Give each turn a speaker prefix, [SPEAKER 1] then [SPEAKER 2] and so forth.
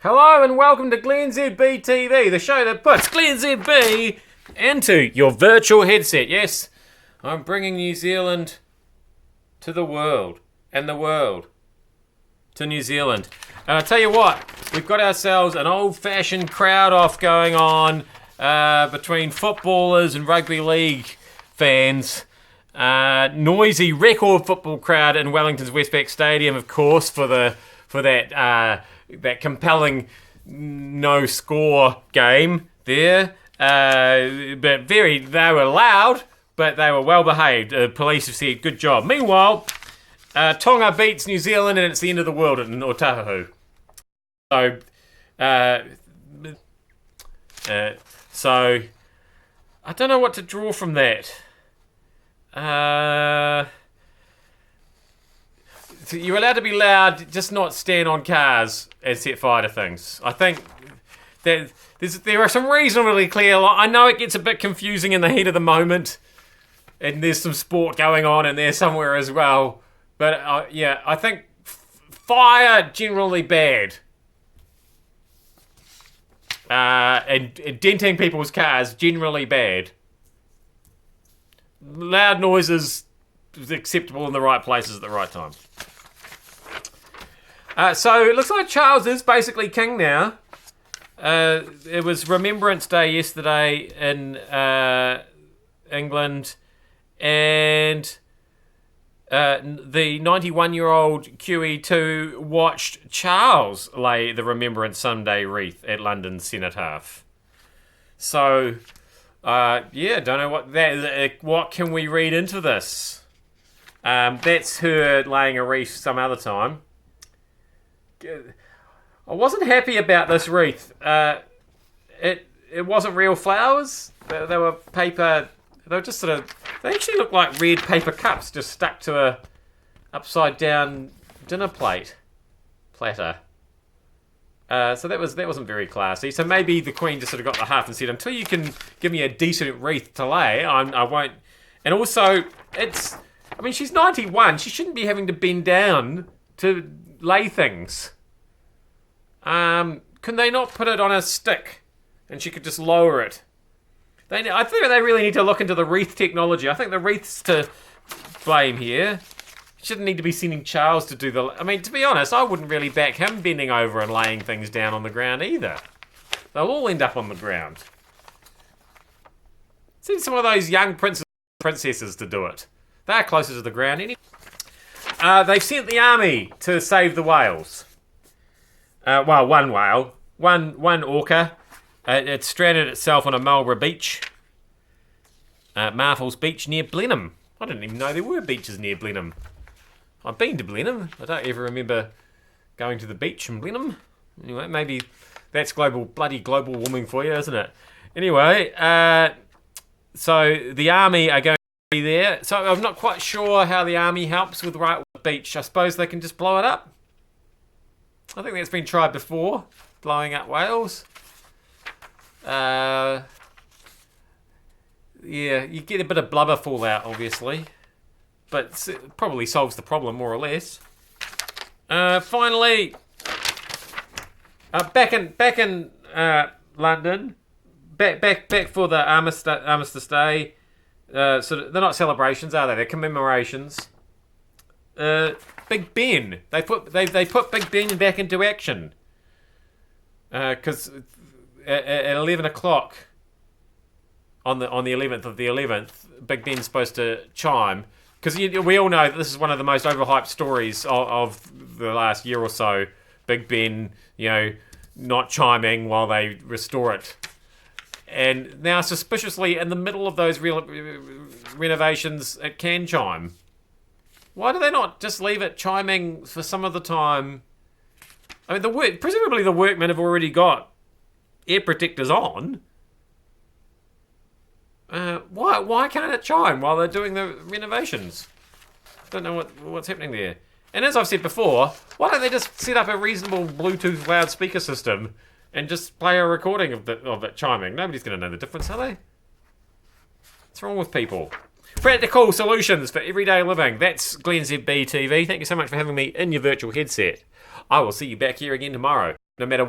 [SPEAKER 1] Hello and welcome to glennzb TV, the show that puts glennzb into your virtual headset. Yes, I'm bringing New Zealand to the world, and the world to New Zealand. And I'll tell you what, we've got ourselves an old-fashioned crowd-off going on between footballers and rugby league fans. Noisy record football crowd in Wellington's Westpac Stadium, of course, for that compelling no-score game there. But they were loud, but they were well-behaved. Police have said, good job. Meanwhile, Tonga beats New Zealand and it's the end of the world in Otahu. So I don't know what to draw from that. So you're allowed to be loud, just not stand on cars and set fire to things. I think that there are some reasonably clear. I know it gets a bit confusing in the heat of the moment, and there's some sport going on in there somewhere as well. But yeah, I think fire generally bad, and denting people's cars generally bad. Loud noises is acceptable in the right places at the right time. So it looks like Charles is basically king now. It was Remembrance Day yesterday in England, and the 91-year-old QE2 watched Charles lay the Remembrance Sunday wreath at London's Cenotaph. So, don't know what can we read into this. That's her laying a wreath some other time. I wasn't happy about this wreath. It wasn't real flowers. They were paper. They were just they actually looked like red paper cups just stuck to a upside down dinner platter. So that wasn't very classy. So maybe the Queen just sort of got the huff and said, until you can give me a decent wreath to lay, I won't. And also, she's 91. She shouldn't be having to bend down to lay things. Can they not put it on a stick and she could just lower it? I think they really need to look into the wreath technology. I think the wreath's to blame here. Shouldn't need to be sending Charles to do to be honest, I wouldn't really back him bending over and laying things down on the ground either. They'll all end up on the ground. Send some of those young princesses to do it. They're closer to the ground anyway. They've sent the army to save the whales. One whale. One orca. It stranded itself on a Marlborough beach. Marfell's Beach near Blenheim. I didn't even know there were beaches near Blenheim. I've been to Blenheim. I don't ever remember going to the beach in Blenheim. Anyway, maybe that's bloody global warming for you, isn't it? Anyway, so the army are going to be there. So I'm not quite sure how the army helps with the beach. I suppose they can just blow it up. I think that's been tried before, blowing up whales. Yeah, you get a bit of blubber fallout, obviously. But it probably solves the problem, more or less. Finally, back in London, back for the Armistice Day. So they're not celebrations, are they? They're commemorations. Big Ben. They put Big Ben back into action. Because at 11 o'clock on the 11th of the 11th, Big Ben's supposed to chime. Because we all know that this is one of the most overhyped stories of the last year or so. Big Ben, not chiming while they restore it. And now, suspiciously, in the middle of those renovations, it can chime. Why do they not just leave it chiming for some of the time? I mean, presumably the workmen have already got air protectors on. Why can't it chime while they're doing the renovations? Don't know what's happening there. And as I've said before, why don't they just set up a reasonable Bluetooth loudspeaker system and just play a recording of it chiming? Nobody's going to know the difference, are they? What's wrong with people? Practical solutions for everyday living. That's glennzb TV. Thank you so much for having me in your virtual headset. I will see you back here again tomorrow, no matter what.